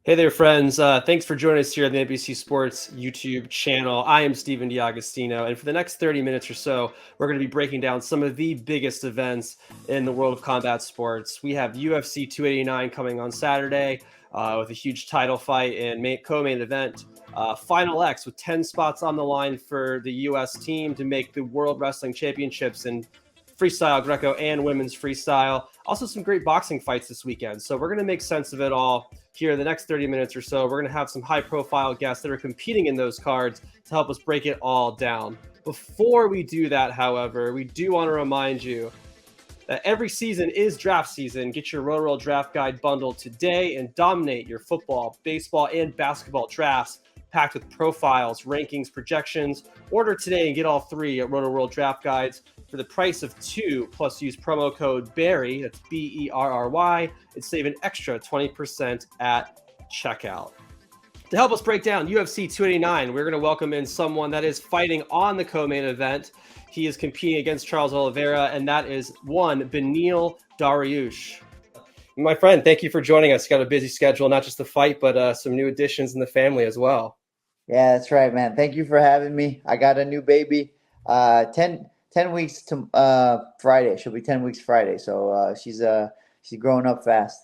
Hey there, friends. Thanks for joining us here on the NBC Sports YouTube channel. I am Stephen D'Agostino, and for the next 30 minutes or so, we're going to be breaking down some of the biggest events in the world of combat sports. We have UFC 289 coming on Saturday with a huge title fight and co-main event. Final X with 10 spots on the line for the U.S. team to make the World Wrestling Championships in freestyle, Greco, and women's freestyle. Also some great boxing fights this weekend. So we're going to make sense of it all here in the next 30 minutes or so. We're going to have some high-profile guests that are competing in those cards to help us break it all down. Before we do that, however, we do want to remind you that every season is draft season. Get your Rotoworld Draft Guide bundle today and dominate your football, baseball, and basketball drafts packed with profiles, rankings, projections. Order today and get all three at Rotoworld Draft Guides for the price of two, plus use promo code BERRY, that's BERRY, and save an extra 20% at checkout. To help us break down UFC 289, we're going to welcome in someone that is fighting on the co-main event. He is competing against Charles Oliveira, and that is one Beneil Dariush. My friend, thank you for joining us. You got a busy schedule, not just the fight, but some new additions in the family as well. Yeah, that's right, man. Thank you for having me. I got a new baby, 10 weeks to Friday. She'll be 10 weeks Friday. So she's growing up fast.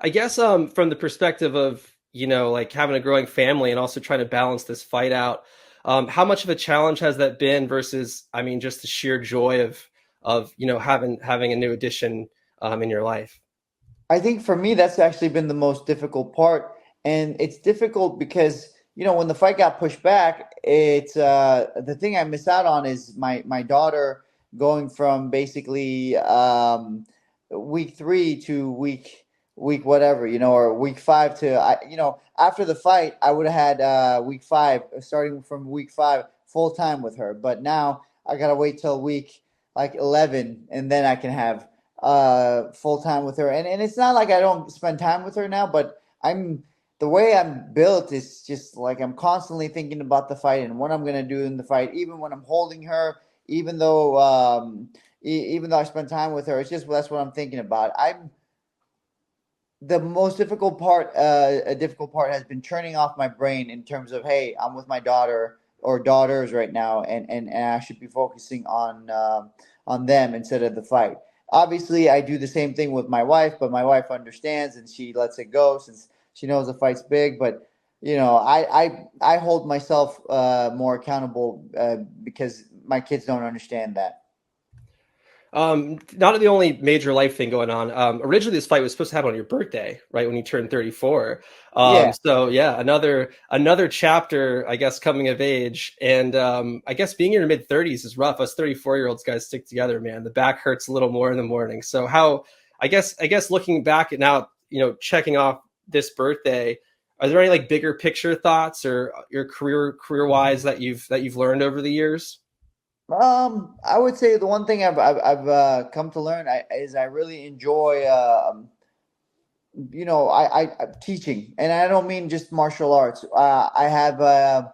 I guess from the perspective of, like having a growing family and also trying to balance this fight out, how much of a challenge has that been versus, just the sheer joy of having a new addition in your life? I think for me, that's actually been the most difficult part. And it's difficult because, when the fight got pushed back, it's the thing I miss out on is my daughter going from basically week 3 to week whatever, or week 5 to, after the fight, I would have had week 5, starting from week 5, full time with her. But now I got to wait till week like 11 and then I can have full time with her. And it's not like I don't spend time with her now, but the way I'm built is just like I'm constantly thinking about the fight and what I'm going to do in the fight, even when I'm holding her, even though I spend time with her. It's just that's what I'm thinking about. The most difficult part, a difficult part has been turning off my brain in terms of, hey, I'm with my daughter or daughters right now, and I should be focusing on them instead of the fight. Obviously, I do the same thing with my wife, but my wife understands and she lets it go since she knows the fight's big. But I hold myself more accountable because my kids don't understand that. Not the only major life thing going on. Originally, this fight was supposed to happen on your birthday, right when you turned 34. Yeah. So yeah, another chapter, I guess, coming of age. And I guess being in your mid 30s is rough. Us 34-year-olds guys stick together, man. The back hurts a little more in the morning. So I guess looking back at now, checking off this birthday, are there any like bigger picture thoughts or your career wise that you've learned over the years? I would say the one thing I've come to learn is I really enjoy I'm teaching, and I don't mean just martial arts. I have a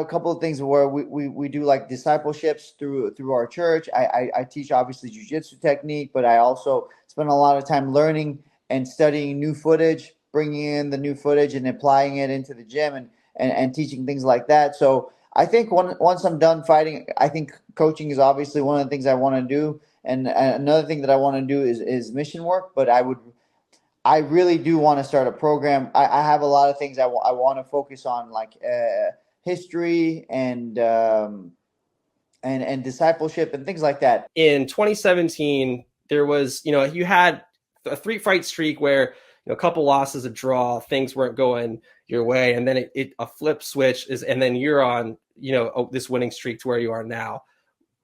couple of things where we do like discipleships through our church. I teach obviously jujitsu technique, but I also spend a lot of time learning and studying new footage, bringing in the new footage and applying it into the gym and teaching things like that. So I think once I'm done fighting, I think coaching is obviously one of the things I want to do. And another thing that I want to do is mission work. But I really do want to start a program. I have a lot of things I want to focus on, like history and discipleship and things like that. In 2017, there was, you had a 3-fight streak where a couple losses, a draw, things weren't going your way, and then a flip switch and then you're on, this winning streak to where you are now.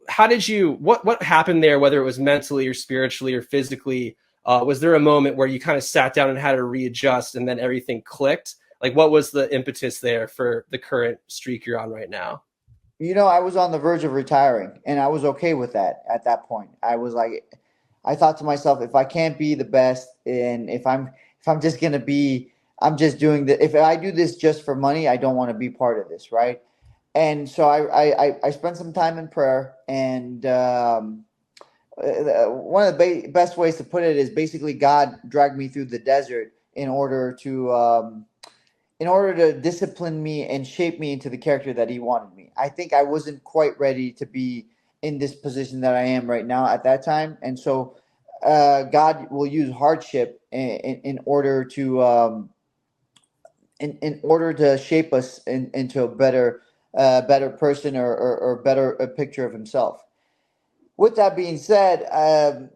How did what happened there, whether it was mentally or spiritually or physically? Was there a moment where you kind of sat down and had to readjust and then everything clicked? Like, what was the impetus there for the current streak you're on right now? I was on the verge of retiring, and I was okay with that at that point. I thought to myself, if I can't be the best, and if I'm just gonna be, I'm just doing the. If I do this just for money, I don't want to be part of this, right? And so I spent some time in prayer, and one of the best ways to put it is basically God dragged me through the desert in order to discipline me and shape me into the character that he wanted me. I think I wasn't quite ready to be in this position that I am right now at that time, and so God will use hardship in order to in order to shape us into a better person, or better a picture of himself. With that being said,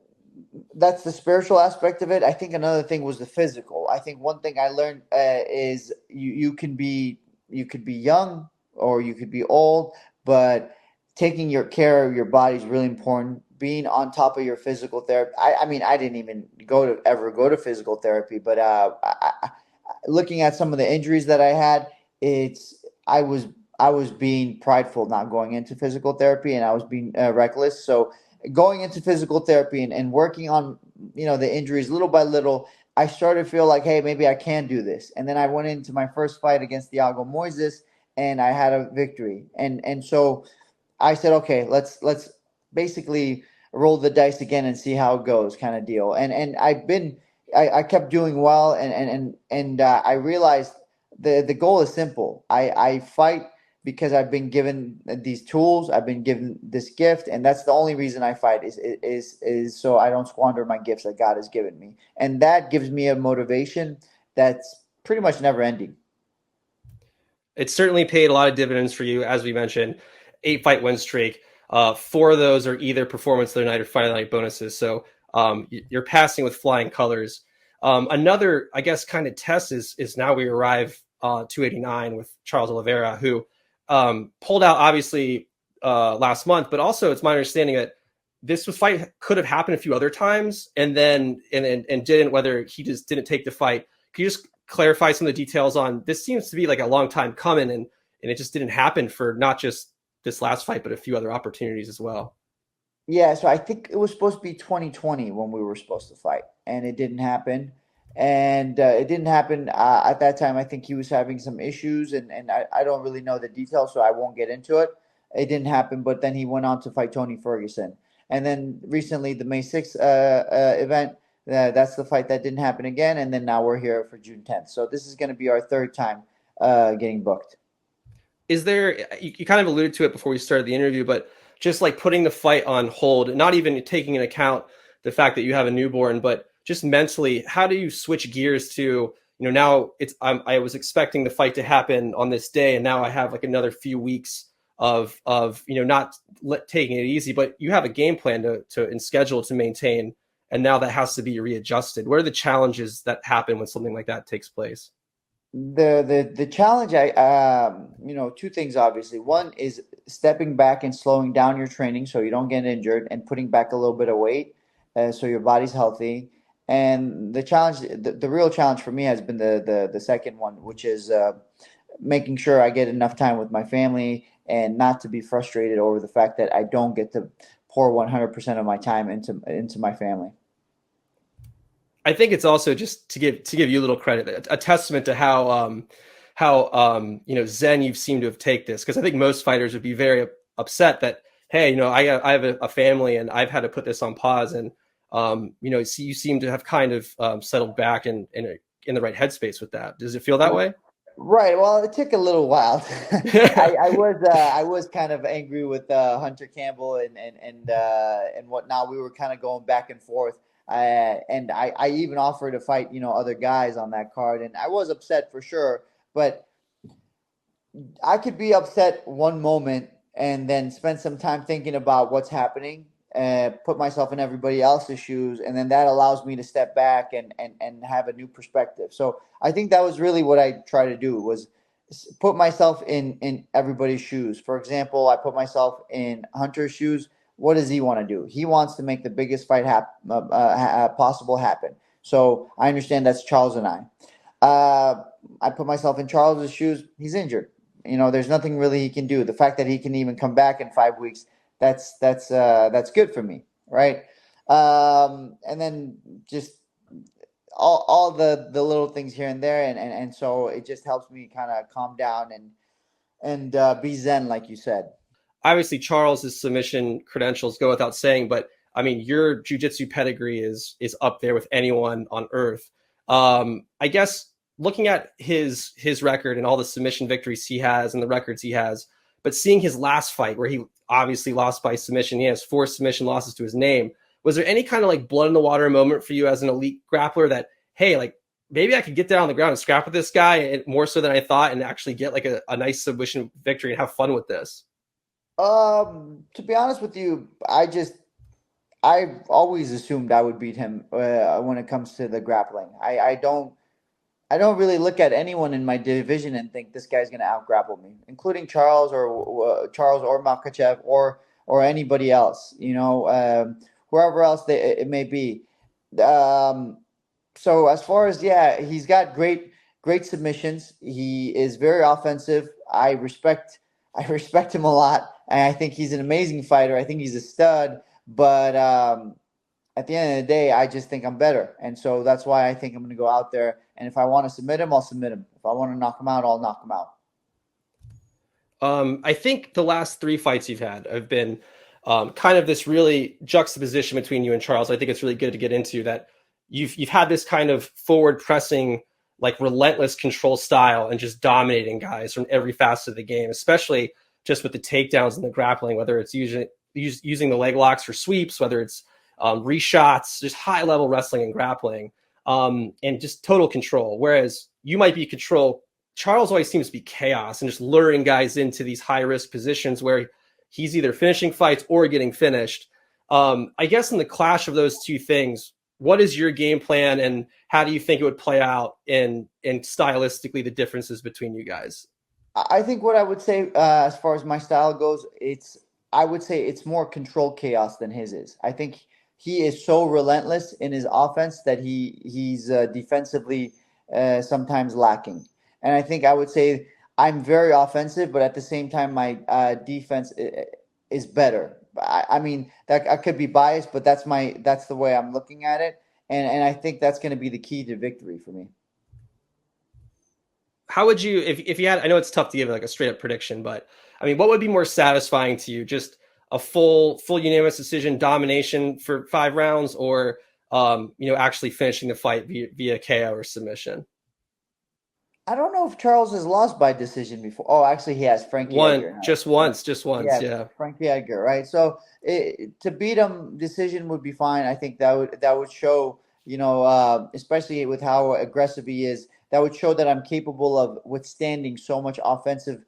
that's the spiritual aspect of it. I think another thing was the physical. I think one thing I learned is you can be young or you could be old, but taking your care of your body is really important. Being on top of your physical therapy. I mean, I didn't even ever go to physical therapy, but looking at some of the injuries that I had, it's I was being prideful not going into physical therapy, and I was being reckless. So going into physical therapy and working on the injuries little by little, I started to feel like, hey, maybe I can do this. And then I went into my first fight against Thiago Moises, and I had a victory. And so I said, okay, let's basically roll the dice again and see how it goes, kind of deal. And I kept doing well, and I realized the goal is simple. I fight because I've been given these tools, I've been given this gift, and that's the only reason I fight is so I don't squander my gifts that God has given me, and that gives me a motivation that's pretty much never ending. It certainly paid a lot of dividends for you, as we mentioned. 8 fight win streak. 4 of those are either performance of the night or fight of the night bonuses. So you're passing with flying colors. Another, I guess, kind of test is now we arrive 289 with Charles Oliveira, who pulled out obviously last month, but also it's my understanding that this fight could have happened a few other times and then and didn't, whether he just didn't take the fight. Can you just clarify some of the details on this? Seems to be like a long time coming, and it just didn't happen for not just this last fight, but a few other opportunities as well. Yeah, so I think it was supposed to be 2020 when we were supposed to fight, and it didn't happen. And it didn't happen at that time. I think he was having some issues, and I don't really know the details, so I won't get into it. It didn't happen, but then he went on to fight Tony Ferguson. And then recently, the May 6th event, that's the fight that didn't happen again. And then now we're here for June 10th. So this is going to be our third time getting booked. Is there, you kind of alluded to it before we started the interview, but just like putting the fight on hold, not even taking into account the fact that you have a newborn, but just mentally, how do you switch gears to, now I was expecting the fight to happen on this day, and now I have like another few weeks of not taking it easy, but you have a game plan to and schedule to maintain, and now that has to be readjusted. What are the challenges that happen when something like that takes place? The challenge, two things obviously. One is stepping back and slowing down your training so you don't get injured, and putting back a little bit of weight so your body's healthy. And the real challenge for me has been the second one, which is making sure I get enough time with my family and not to be frustrated over the fact that I don't get to pour 100% of my time into my family. I think it's also, just to give you a little credit, a testament to how zen you seem to have taken this, because I think most fighters would be very upset that, hey, I have a family and I've had to put this on pause, and you seem to have kind of settled back in the right headspace with that. Does it feel that way? Right. Well, it took a little while. I was kind of angry with Hunter Campbell and whatnot. We were kind of going back and forth. And I even offered to fight, other guys on that card, and I was upset for sure. But I could be upset one moment and then spend some time thinking about what's happening, put myself in everybody else's shoes, and then that allows me to step back and have a new perspective. So I think that was really what I try to do, was put myself in everybody's shoes. For example, I put myself in Hunter's shoes. What does he want to do? He wants to make the biggest fight possible happen. So I understand that's Charles and I. I put myself in Charles's shoes. He's injured. There's nothing really he can do. The fact that he can even come back in 5 weeks, that's good for me, right? And then just all the little things here and there, and so it just helps me kind of calm down and be zen, like you said. Obviously, Charles's submission credentials go without saying, but I mean, your jiu-jitsu pedigree is up there with anyone on earth. I guess looking at his record and all the submission victories he has and the records he has, but seeing his last fight where he obviously lost by submission, he has 4 submission losses to his name. Was there any kind of like blood in the water moment for you as an elite grappler that, hey, like maybe I could get down on the ground and scrap with this guy and more so than I thought and actually get like a nice submission victory and have fun with this? To be honest with you, I've always assumed I would beat him when it comes to the grappling. I don't really look at anyone in my division and think this guy's going to out grapple me, including Charles or Makachev or anybody else. Whoever else it may be. Um, so as far as, yeah, he's got great submissions. He is very offensive. I respect him a lot, and I think he's an amazing fighter. I think he's a stud, but at the end of the day, I just think I'm better. And so that's why I think I'm going to go out there. And if I want to submit him, I'll submit him. If I want to knock him out, I'll knock him out. I think the last 3 fights you've had have been kind of this really juxtaposition between you and Charles. I think it's really good to get into that. You've had this kind of forward pressing, like relentless control style and just dominating guys from every facet of the game, especially just with the takedowns and the grappling, whether it's using the leg locks for sweeps, whether it's reshots, just high level wrestling and grappling, and just total control. Whereas you might be control. Charles always seems to be chaos and just luring guys into these high risk positions where he's either finishing fights or getting finished. I guess in the clash of those two things, what is your game plan and how do you think it would play out in stylistically the differences between you guys? I think what I would say as far as my style goes, I would say it's more control chaos than his is. I think he is so relentless in his offense that he's defensively sometimes lacking. And I think I would say I'm very offensive, but at the same time, my defense is better. I mean, that I could be biased, but that's the way I'm looking at it, and I think that's going to be the key to victory for me. How would you, if you had, I know it's tough to give like a straight up prediction, but I mean, what would be more satisfying to you? Just a full unanimous decision domination for 5 rounds or, actually finishing the fight via KO or submission? I don't know if Charles has lost by decision before. Oh, actually, he has Frankie One, Edgar. just once. Yeah, Yeah. Frankie Edgar, right? So to beat him, decision would be fine. I think that would show, especially with how aggressive he is, that would show that I'm capable of withstanding so much offense, and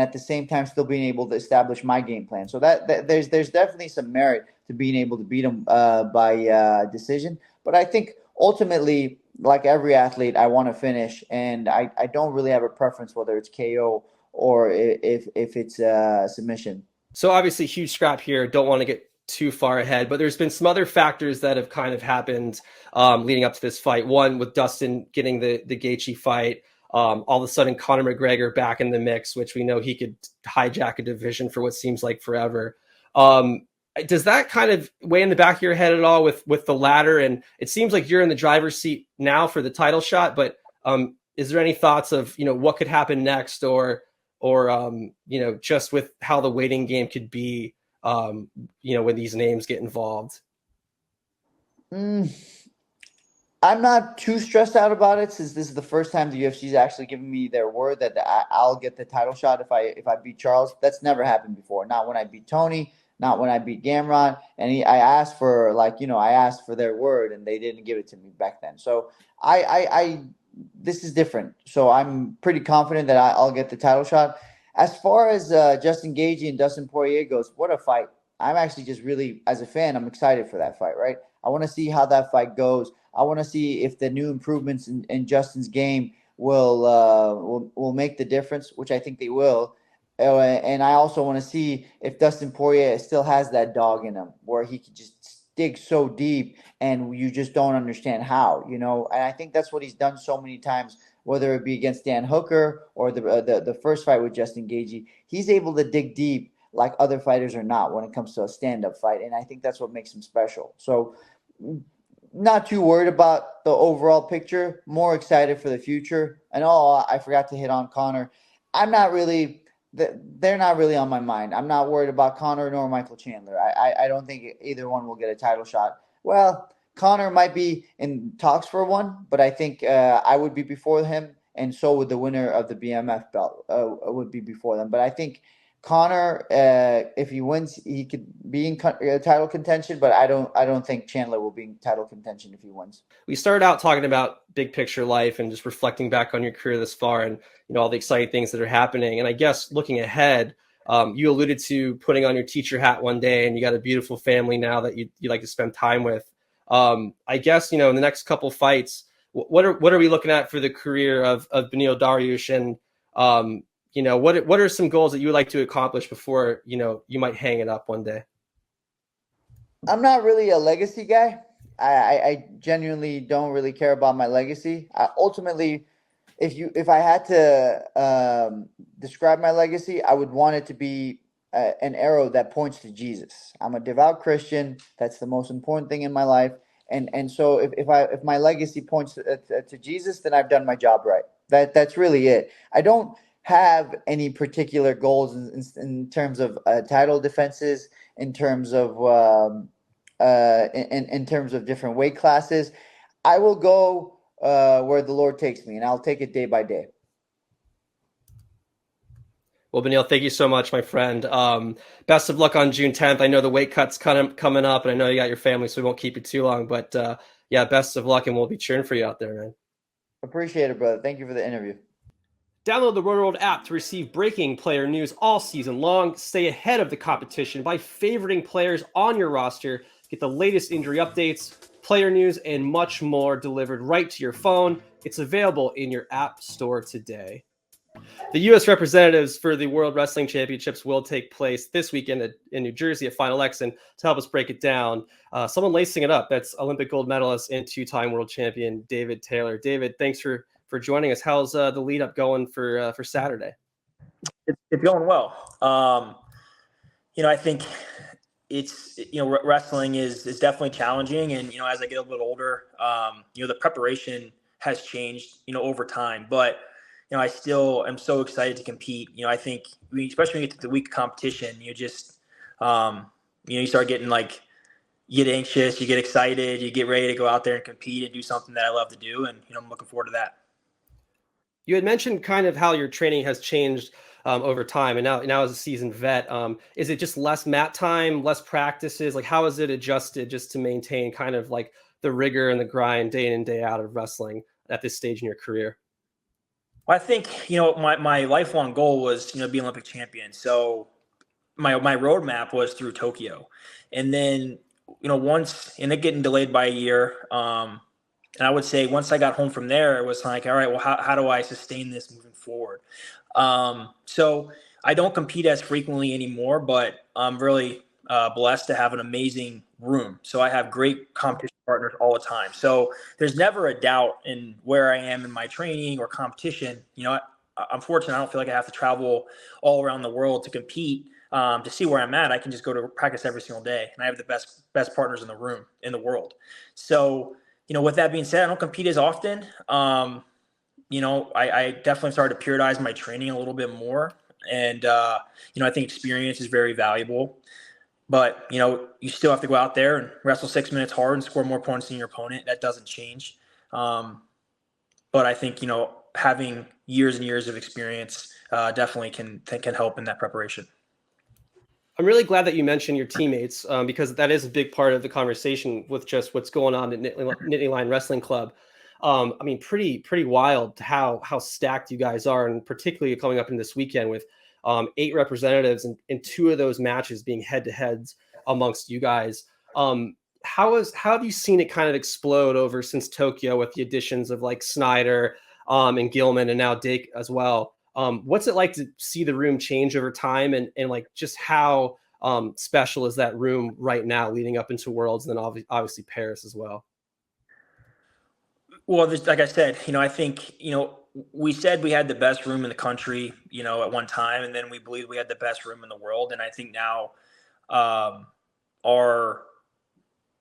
at the same time still being able to establish my game plan. So that there's definitely some merit to being able to beat him by decision. But I think ultimately, like every athlete, I want to finish, and I don't really have a preference whether it's KO or if it's submission. So obviously huge scrap here. Don't want to get too far ahead, but there's been some other factors that have kind of happened leading up to this fight. One with Dustin getting the Gaethje fight. All of a sudden, Conor McGregor back in the mix, which we know he could hijack a division for what seems like forever. Does that kind of weigh in the back of your head at all with the ladder? And it seems like you're in the driver's seat now for the title shot, but is there any thoughts of, what could happen next or just with how the waiting game could be, when these names get involved? I'm not too stressed out about it since this is the first time the UFC's actually given me their word that I'll get the title shot if I beat Charles. That's never happened before. Not when I beat Tony, not when I beat Gamrot. And I asked for I asked for their word and they didn't give it to me back then. So I this is different. So I'm pretty confident that I'll get the title shot. As far as Justin Gaethje and Dustin Poirier goes, what a fight! I'm actually just really, as a fan, I'm excited for that fight. Right? I want to see how that fight goes. I want to see if the new improvements in Justin's game will make the difference, which I think they will. And I also want to see if Dustin Poirier still has that dog in him, where he could just dig so deep, and you just don't understand how. And I think that's what he's done so many times, whether it be against Dan Hooker or the first fight with Justin Gaethje. He's able to dig deep like other fighters are not when it comes to a stand-up fight, and I think that's what makes him special. So, not too worried about the overall picture. More excited for the future. And I forgot to hit on Conor. I'm not really. They're not really on my mind. I'm not worried about Conor nor Michael Chandler. I don't think either one will get a title shot. Well, Connor might be in talks for one, but I think I would be before him, and so would the winner of the BMF belt would be before them. But I think Connor, if he wins, he could be in title contention. But I don't think Chandler will be in title contention if he wins. We started out talking about big picture life and just reflecting back on your career this far, and all the exciting things that are happening. And I guess looking ahead, you alluded to putting on your teacher hat one day, and you got a beautiful family now that you like to spend time with. I guess in the next couple fights, what are we looking at for the career of Beneil Dariush, and what are some goals that you would like to accomplish before you might hang it up one day? I'm not really a legacy guy. I genuinely don't really care about my legacy. Ultimately, if I had to describe my legacy, I would want it to be an arrow that points to Jesus. I'm a devout Christian. That's the most important thing in my life. And so if my legacy points to Jesus, then I've done my job right. That's really it. I don't have any particular goals in terms of title defenses, in terms of in terms of different weight classes. I will go where the Lord takes me, and I'll take it day by day. Well, Beneil, thank you so much, my friend. Best of luck on June 10th. I know the weight cut's kind of coming up, and I know you got your family, so we won't keep you too long. But yeah, best of luck, and we'll be cheering for you out there, man. Appreciate it, brother. Thank you for the interview. Download the Rotoworld app to receive breaking player news all season long. Stay ahead of the competition by favoriting players on your roster. Get the latest injury updates, player news, and much more delivered right to your phone. It's available in your app store today. The U.S. representatives for the World Wrestling Championships will take place this weekend in New Jersey at Final X. And to help us break it down, someone lacing it up, that's Olympic gold medalist and two-time world champion David Taylor. David, thanks for joining us. How's the lead up going for Saturday? It's going well. I think it's wrestling is definitely challenging, and as I get a little older, the preparation has changed over time, but I still am so excited to compete. I think especially when you get to the week of competition, you just you start getting you get anxious, you get excited, you get ready to go out there and compete and do something that I love to do, and I'm looking forward to that. You had mentioned kind of how your training has changed over time, and now as a seasoned vet, is it just less mat time, less practices? How is it adjusted just to maintain kind of the rigor and the grind day in and day out of wrestling at this stage in your career? Well, I think my lifelong goal was be an Olympic champion. So my roadmap was through Tokyo, and then once and it getting delayed by a year. And I would say once I got home from there, it was like, all right, well, how do I sustain this moving forward? So I don't compete as frequently anymore, but I'm really blessed to have an amazing room. So I have great competition partners all the time. So there's never a doubt in where I am in my training or competition. I'm fortunate. I don't feel like I have to travel all around the world to compete to see where I'm at. I can just go to practice every single day, and I have the best partners in the room in the world. So with that being said, I don't compete as often. I definitely started to periodize my training a little bit more. And, I think experience is very valuable. But, you still have to go out there and wrestle 6 minutes hard and score more points than your opponent. That doesn't change. But I think, having years and years of experience definitely can help in that preparation. I'm really glad that you mentioned your teammates because that is a big part of the conversation with just what's going on at Nittany Lion Wrestling Club. Pretty wild how stacked you guys are, and particularly coming up in this weekend with 8 representatives and 2 of those matches being head-to-heads amongst you guys. How have you seen it kind of explode over since Tokyo with the additions of Snyder and Gilman and now Dake as well? What's it like to see the room change over time, and just how special is that room right now leading up into Worlds and then obviously Paris as well? Well, like I said, I think, we said we had the best room in the country, at one time, and then we believed we had the best room in the world. And I think now our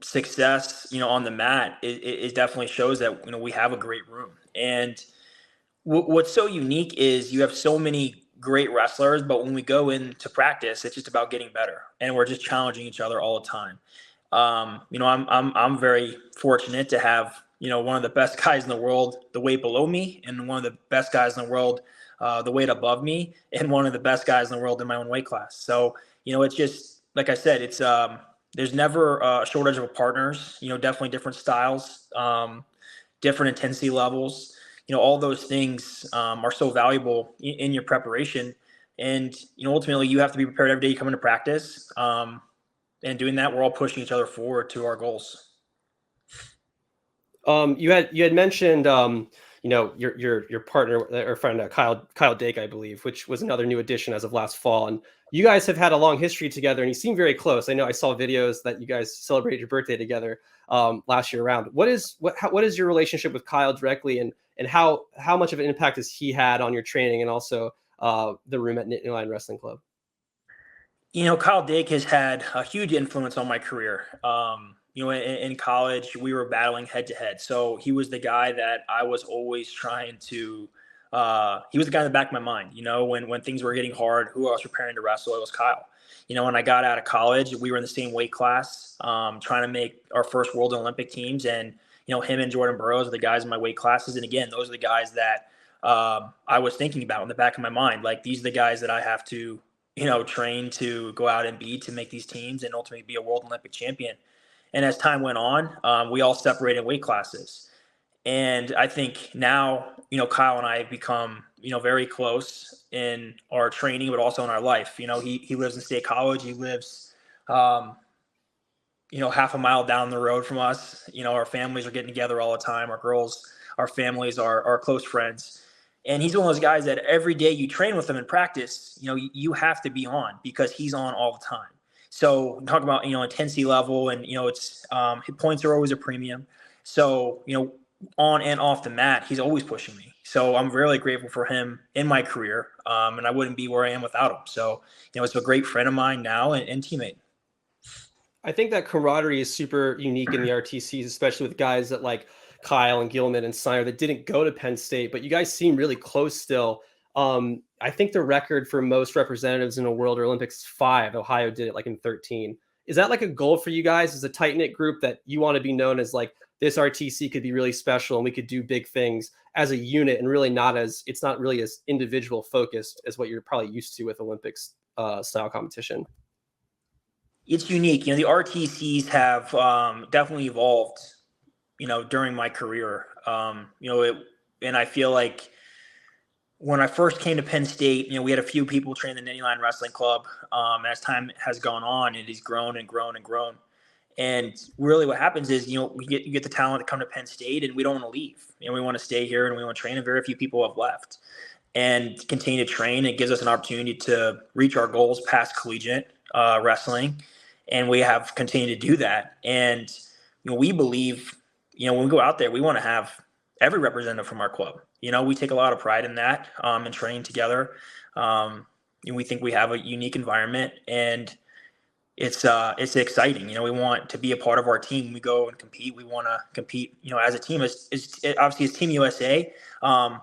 success, on the mat it definitely shows that, we have a great room. And what's so unique is you have so many great wrestlers, but when we go into practice, it's just about getting better, and we're just challenging each other all the time. I'm very fortunate to have, one of the best guys in the world, the weight below me, and one of the best guys in the world, the weight above me, and one of the best guys in the world in my own weight class. So, it's just, like I said, it's, there's never a shortage of partners, definitely different styles, different intensity levels, all those things, are so valuable in your preparation. And, ultimately you have to be prepared every day you come into practice. And doing that, we're all pushing each other forward to our goals. You had mentioned your partner or friend Kyle Dake, I believe, which was another new addition as of last fall. And you guys have had a long history together, and you seem very close. I know I saw videos that you guys celebrated your birthday together last year around. What is your relationship with Kyle directly, and how much of an impact has he had on your training and also the room at Nittany Lion Wrestling Club? Kyle Dake has had a huge influence on my career. In college, we were battling head to head. So he was the guy that I was always trying to, he was the guy in the back of my mind, when things were getting hard, who I was preparing to wrestle, it was Kyle. When I got out of college, we were in the same weight class, trying to make our first World Olympic teams. And, him and Jordan Burroughs are the guys in my weight classes. And again, those are the guys that I was thinking about in the back of my mind. Like, these are the guys that I have to, train to go out and beat to make these teams and ultimately be a World Olympic champion. And as time went on, we all separated weight classes. And I think now, Kyle and I have become, very close in our training, but also in our life. He lives in State College. He lives, half a mile down the road from us. Our families are getting together all the time. Our families are close friends. And he's one of those guys that every day you train with him in practice, you have to be on because he's on all the time. So talk about, intensity level and, it's hit points are always a premium. So, on and off the mat, he's always pushing me. So I'm really grateful for him in my career. And I wouldn't be where I am without him. So, it's a great friend of mine now and teammate. I think that camaraderie is super unique in the RTCs, especially with guys that like Kyle and Gilman and Snyder that didn't go to Penn State, but you guys seem really close still. I think the record for most representatives in a World or Olympics is 5. Ohio did it like in 13. Is that like a goal for you guys as a tight knit group that you want to be known as like this RTC could be really special and we could do big things as a unit and really it's not really as individual focused as what you're probably used to with Olympics style competition? It's unique. The RTCs have definitely evolved, during my career. And I feel like when I first came to Penn State, we had a few people train the Nittany Lion Wrestling Club. As time has gone on, it has grown and grown and grown. And really what happens is, you get the talent to come to Penn State and we don't want to leave. We want to stay here and we want to train, and very few people have left and continue to train. It gives us an opportunity to reach our goals past collegiate wrestling. And we have continued to do that. And, we believe, when we go out there, we want to have every representative from our club. We take a lot of pride in that, and training together. We think we have a unique environment, and it's exciting. We want to be a part of our team. When we go and compete, we want to compete, as a team. Obviously it's Team USA, but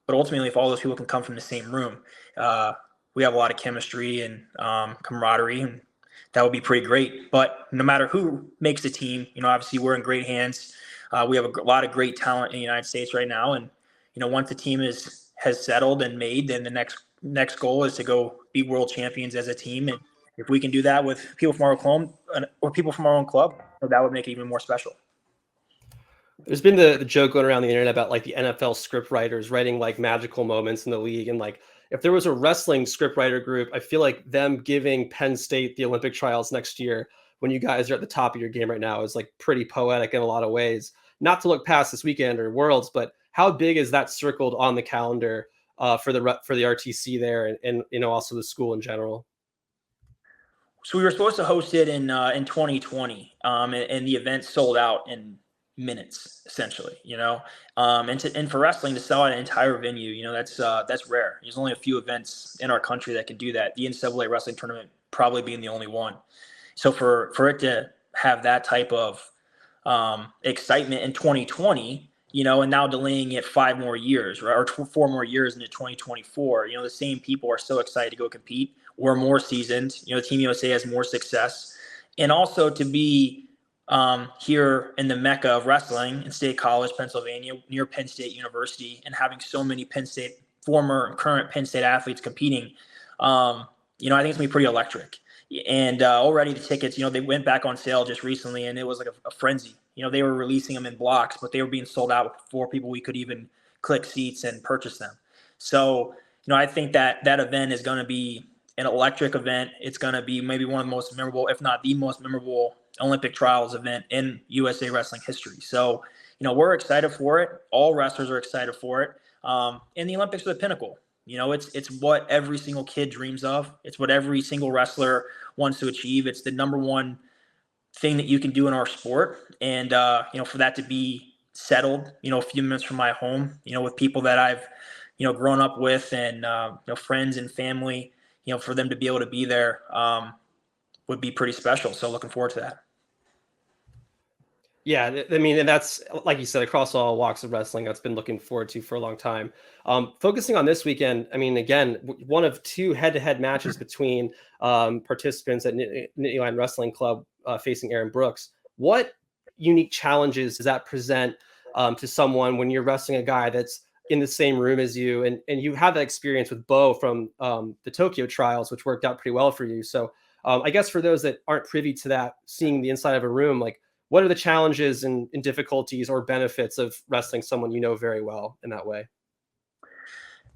ultimately if all those people can come from the same room, we have a lot of chemistry and camaraderie, and that would be pretty great. But no matter who makes the team, obviously we're in great hands. We have a lot of great talent in the United States right now. And, once the team has settled and made, then the next goal is to go be world champions as a team. And if we can do that with people from our home or people from our own club, that would make it even more special. There's been the joke going around the internet about like the NFL script writers writing like magical moments in the league. And like, if there was a wrestling script writer group, I feel like them giving Penn State the Olympic trials next year, when you guys are at the top of your game right now, is like pretty poetic in a lot of ways. Not to look past this weekend or Worlds, but how big is that circled on the calendar for the RTC there, and also the school in general? So we were supposed to host it in 2020, and the event sold out in minutes, essentially. And for wrestling to sell out an entire venue, that's rare. There's only a few events in our country that can do that. The NCAA wrestling tournament probably being the only one. So for it to have that type of excitement in 2020, and now delaying it 5 more years, right, or 4 more years into 2024, the same people are so excited to go compete. We're more seasoned. Team USA has more success, and also to be here in the Mecca of wrestling in State College, Pennsylvania, near Penn State University, and having so many former and current Penn State athletes competing, I think it's gonna be pretty electric. And already the tickets, they went back on sale just recently, and it was like a frenzy. They were releasing them in blocks, but they were being sold out before people we could even click seats and purchase them. So, I think that event is going to be an electric event. It's going to be maybe one of the most memorable, if not the most memorable, Olympic trials event in USA wrestling history. So, we're excited for it. All wrestlers are excited for it. And the Olympics are the pinnacle. It's what every single kid dreams of. It's what every single wrestler wants to achieve. It's the number one thing that you can do in our sport. And, for that to be settled, a few minutes from my home, with people that I've, grown up with and, friends and family, for them to be able to be there would be pretty special. So looking forward to that. Yeah, I mean, and that's, like you said, across all walks of wrestling, that's been looking forward to for a long time. Focusing on this weekend, I mean, again, one of two head-to-head matches between participants at Nittany Lion Wrestling Club facing Aaron Brooks. What unique challenges does that present to someone when you're wrestling a guy that's in the same room as you, and you have that experience with Bo from the Tokyo trials, which worked out pretty well for you. So I guess for those that aren't privy to that, seeing the inside of a room, like, what are the challenges and difficulties or benefits of wrestling someone very well in that way?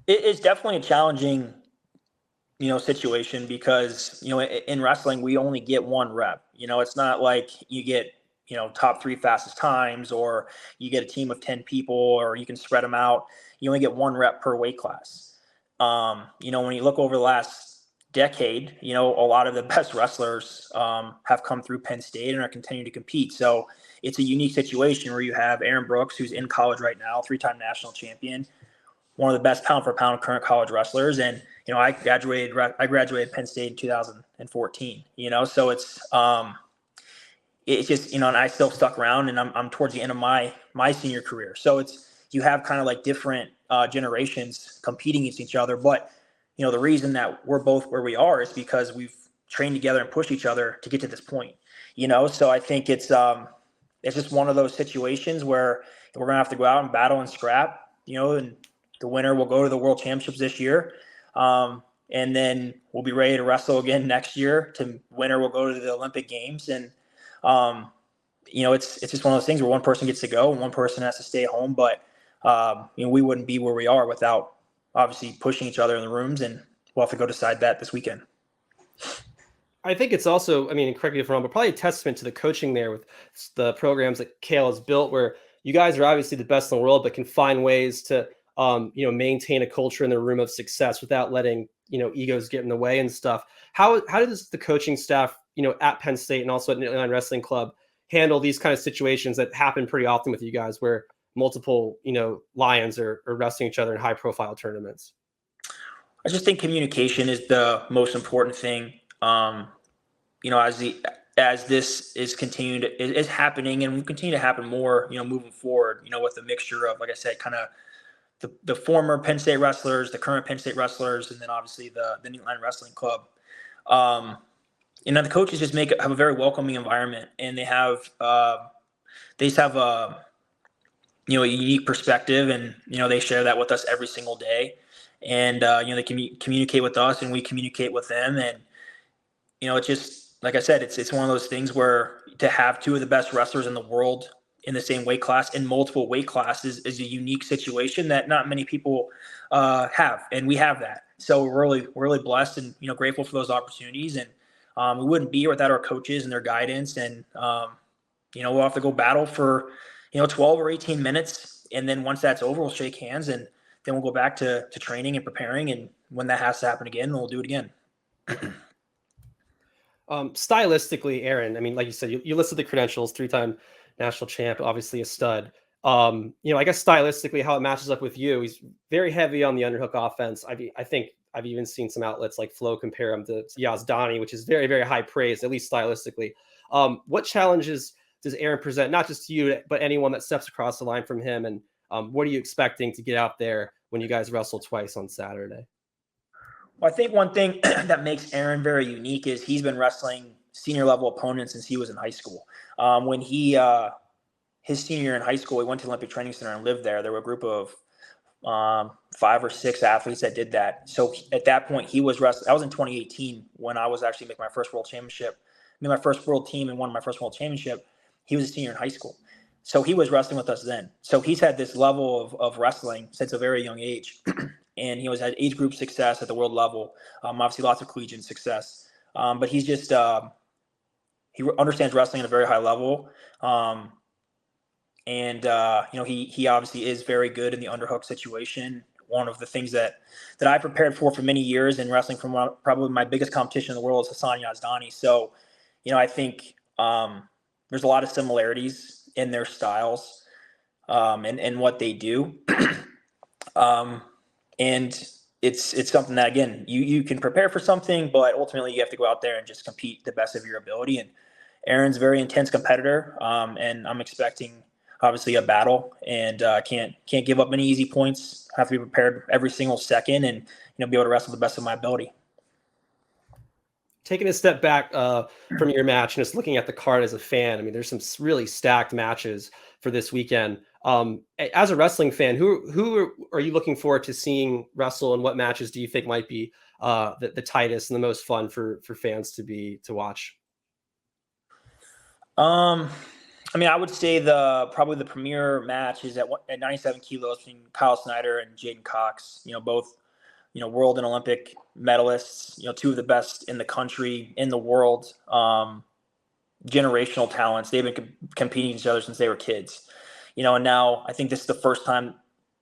It's definitely a challenging, situation because, in wrestling, we only get one rep. It's not like you get, top 3 fastest times, or you get a team of 10 people, or you can spread them out. You only get one rep per weight class. When you look over the last decade, a lot of the best wrestlers have come through Penn State and are continuing to compete. So it's a unique situation where you have Aaron Brooks, who's in college right now, 3-time national champion, one of the best pound for pound current college wrestlers. And, I graduated Penn State in 2014, so it's just, and I still stuck around, and I'm towards the end of my senior career. So you have kind of like different generations competing against each other. But, the reason that we're both where we are is because we've trained together and pushed each other to get to this point, so I think it's just one of those situations where we're going to have to go out and battle and scrap, and the winner will go to the world championships this year. And then we'll be ready to wrestle again next year. The winner will go to the Olympic Games. And, it's just one of those things where one person gets to go and one person has to stay home. But, we wouldn't be where we are without obviously pushing each other in the rooms, and we'll have to go decide that this weekend. I think it's also, I mean, correct me if I'm wrong, but probably a testament to the coaching there with the programs that Kale has built, where you guys are obviously the best in the world, but can find ways to, maintain a culture in the room of success without letting, egos get in the way and stuff. How does the coaching staff, at Penn State and also at Nittany Lion Wrestling Club handle these kind of situations that happen pretty often with you guys, where multiple, Lions are wrestling each other in high profile tournaments? I just think communication is the most important thing. As this is happening and will continue to happen more, moving forward, with a mixture of, like I said, kind of the former Penn State wrestlers, the current Penn State wrestlers, and then obviously the Nittany Lion Wrestling Club. The coaches just have a very welcoming environment, and they just have a unique perspective, and, they share that with us every single day. And, they communicate with us and we communicate with them. And, it's just, like I said, it's one of those things where to have two of the best wrestlers in the world in the same weight class in multiple weight classes is a unique situation that not many people have. And we have that. So we're really blessed and, grateful for those opportunities. And we wouldn't be here without our coaches and their guidance. And, we'll have to go battle for, 12 or 18 minutes. And then once that's over, we'll shake hands, and then we'll go back to training and preparing. And when that has to happen again, we'll do it again. Stylistically, Aaron, I mean, like you said, you listed the credentials, 3-time national champ, obviously a stud. I guess stylistically, how it matches up with you, he's very heavy on the underhook offense. I think I've even seen some outlets like Flow compare him to Yazdani, which is very, very high praise, at least stylistically. What challenges does Aaron present, not just to you, but anyone that steps across the line from him? And what are you expecting to get out there when you guys wrestle twice on Saturday? Well, I think one thing that makes Aaron very unique is he's been wrestling senior level opponents since he was in high school. When his senior year in high school, he went to Olympic Training Center and lived there. There were a group of 5 or 6 athletes that did that. So at that point, he was wrestling. That was in 2018 when I was actually making my first world championship. I made my first world team and won my first world championship. He was a senior in high school. So he was wrestling with us then. So he's had this level of wrestling since a very young age. And he had age group success at the world level. Obviously lots of collegiate success. But he's just, he understands wrestling at a very high level. He obviously is very good in the underhook situation. One of the things that I prepared for many years in wrestling from probably my biggest competition in the world is Hassan Yazdani. So, I think there's a lot of similarities in their styles and what they do. And it's something that, again, you can prepare for something, but ultimately you have to go out there and just compete the best of your ability. And Aaron's a very intense competitor, and I'm expecting obviously a battle, and can't give up any easy points. Have to be prepared every single second, and be able to wrestle the best of my ability. Taking a step back from your match and just looking at the card as a fan, I mean, there's some really stacked matches for this weekend. As a wrestling fan, who are you looking forward to seeing wrestle, and what matches do you think might be the tightest and the most fun for fans to watch? I would say probably the premier match is at 97 kilos between Kyle Snyder and Jaden Cox. Both world and Olympic medalists. Two of the best in the country, in the world. Generational talents. They've been competing against each other since they were kids. And now I think this is the first time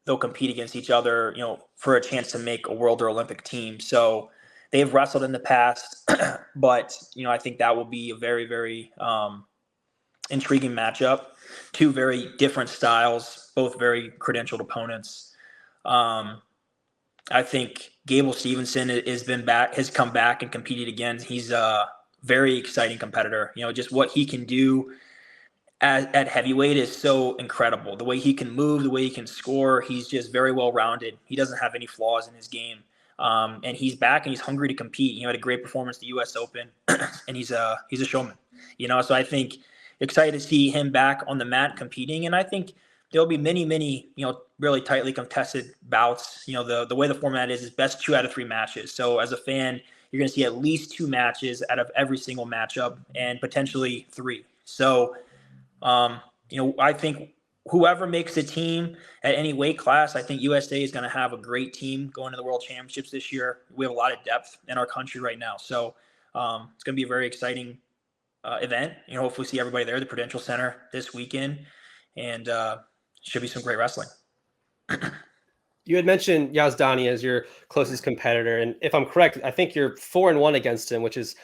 they'll compete against each other. For a chance to make a world or Olympic team. So they've wrestled in the past, but I think that will be a very, very intriguing matchup. Two very different styles, both very credentialed opponents. I think Gable Stevenson has come back and competed again. He's a very exciting competitor. Just what he can do at heavyweight is so incredible. The way he can move, the way he can score, he's just very well rounded. He doesn't have any flaws in his game. And he's back and he's hungry to compete. Had a great performance at the US Open, and he's a showman. So I think excited to see him back on the mat competing, and I think there'll be many, really tightly contested bouts. The way the format is best 2 out of 3 matches. So as a fan, you're going to see at least 2 matches out of every single matchup, and potentially 3. So, I think whoever makes the team at any weight class, I think USA is going to have a great team going to the World Championships this year. We have a lot of depth in our country right now. So it's going to be a very exciting event. Hopefully see everybody there at the Prudential Center this weekend, and should be some great wrestling. You had mentioned Yazdani as your closest competitor, and if I'm correct, I think you're 4-1 against him, which is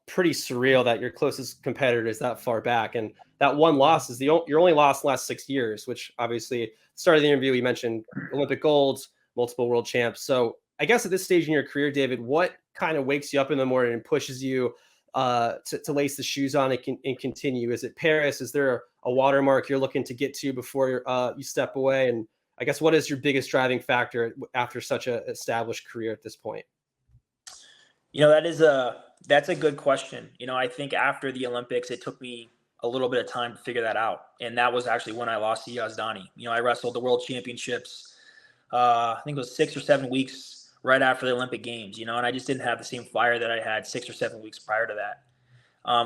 pretty surreal that your closest competitor is that far back. And that one loss is your only loss in the last 6 years, which obviously started the interview. You mentioned Olympic golds, multiple world champs. So I guess at this stage in your career, David, what kind of wakes you up in the morning and pushes you to lace the shoes on and continue? Is it Paris? Is there a watermark you're looking to get to before you step away? And I guess what is your biggest driving factor after such an established career at this point? That's a good question. I think after the Olympics, it took me a little bit of time to figure that out. And that was actually when I lost to Yazdani. I wrestled the World Championships, I think it was 6 or 7 weeks right after the Olympic Games, and I just didn't have the same fire that I had 6 or 7 weeks prior to that.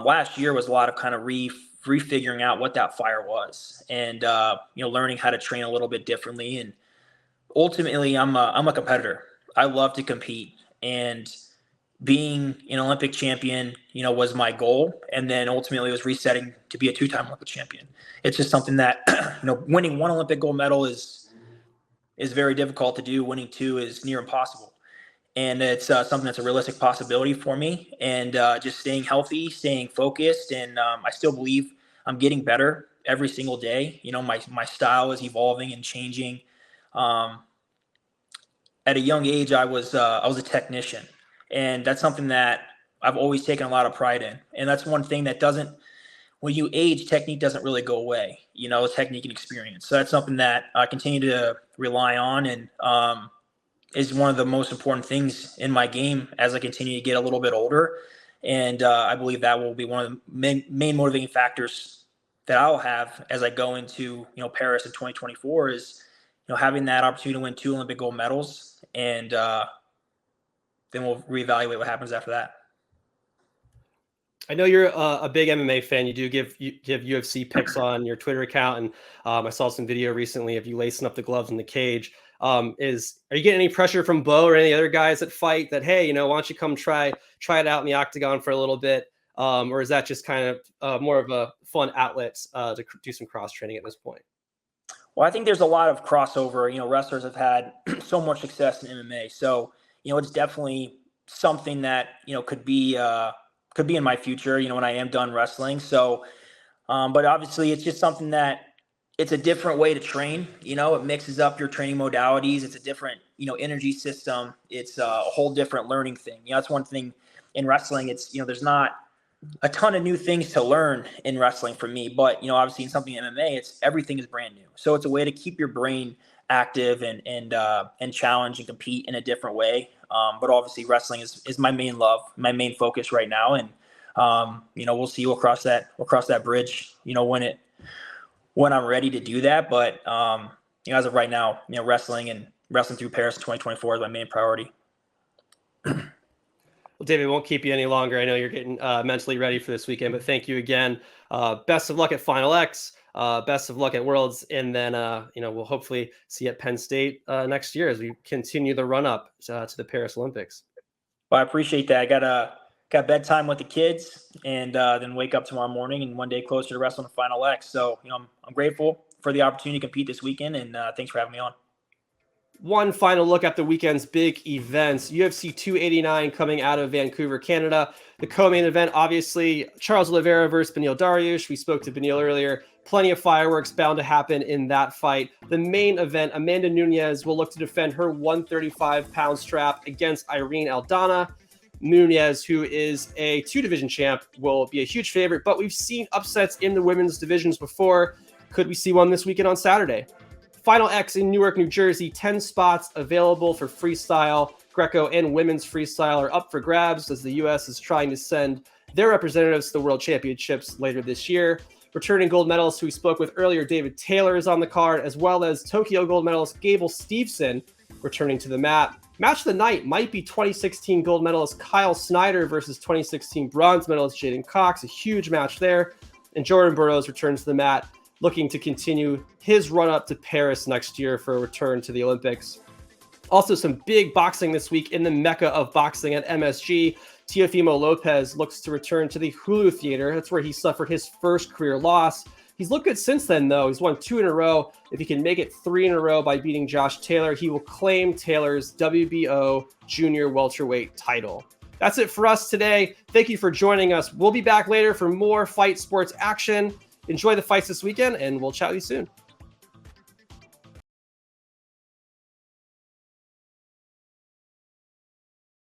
Last year was a lot of kind of refiguring out what that fire was, and learning how to train a little bit differently. And ultimately, I'm a competitor. I love to compete, and being an Olympic champion, was my goal. And then ultimately it was resetting to be a 2-time Olympic champion. It's just something that, winning 1 Olympic gold medal is very difficult to do. Winning 2 is near impossible. And it's something that's a realistic possibility for me. And just staying healthy, staying focused. And I still believe I'm getting better every single day. My style is evolving and changing. At a young age, I was a technician. And that's something that I've always taken a lot of pride in. And that's one thing that when you age, technique doesn't really go away, technique and experience. So that's something that I continue to rely on, and is one of the most important things in my game as I continue to get a little bit older. And I believe that will be one of the main motivating factors that I'll have as I go into, Paris in 2024 is, having that opportunity to win 2 Olympic gold medals. And then we'll reevaluate what happens after that. I know you're a big MMA fan. You do give UFC picks on your Twitter account, and I saw some video recently of you lacing up the gloves in the cage. Are you getting any pressure from Bo or any other guys that fight that, hey, why don't you come try it out in the octagon for a little bit? Or is that just kind of more of a fun outlet to do some cross training at this point? Well, I think there's a lot of crossover. Wrestlers have had so much success in MMA, so it's definitely something that could be in my future. When I am done wrestling. So, but obviously, it's just something that it's a different way to train. It mixes up your training modalities. It's a different energy system. It's a whole different learning thing. That's one thing in wrestling. It's there's not a ton of new things to learn in wrestling for me, but obviously in something in MMA, everything is brand new. So it's a way to keep your brain active and challenge and compete in a different way. But obviously wrestling is my main love, my main focus right now. And we'll see, we'll cross that bridge, when I'm ready to do that. But as of right now, wrestling through Paris 2024 is my main priority. Well, David, won't keep you any longer. I know you're getting mentally ready for this weekend, but thank you again. Best of luck at Final X. Best of luck at Worlds. And then, we'll hopefully see you at Penn State next year as we continue the run up to the Paris Olympics. Well, I appreciate that. I got bedtime with the kids and then wake up tomorrow morning and one day closer to wrestling the Final X. So, I'm grateful for the opportunity to compete this weekend, and thanks for having me on. One final look at the weekend's big events. UFC 289 coming out of Vancouver, Canada. The co-main event, obviously, Charles Oliveira versus Beneil Dariush. We spoke to Beneil earlier. Plenty of fireworks bound to happen in that fight. The main event, Amanda Nunes will look to defend her 135-pound strap against Irene Aldana. Nunes, who is a 2-division champ, will be a huge favorite, but we've seen upsets in the women's divisions before. Could we see one this weekend on Saturday? Final X in Newark, New Jersey, 10 spots available for freestyle. Greco and women's freestyle are up for grabs as the U.S. is trying to send their representatives to the World Championships later this year. Returning gold medalist who we spoke with earlier, David Taylor, is on the card, as well as Tokyo gold medalist Gable Steveson returning to the mat. Match of the night might be 2016 gold medalist Kyle Snyder versus 2016 bronze medalist Jaden Cox, a huge match there. And Jordan Burroughs returns to the mat, looking to continue his run-up to Paris next year for a return to the Olympics. Also, some big boxing this week in the mecca of boxing at MSG. Teofimo Lopez looks to return to the Hulu Theater. That's where he suffered his first career loss. He's looked good since then, though. He's won 2 in a row. If he can make it 3 in a row by beating Josh Taylor, he will claim Taylor's WBO junior welterweight title. That's it for us today. Thank you for joining us. We'll be back later for more fight sports action. Enjoy the fights this weekend, and we'll chat with you soon.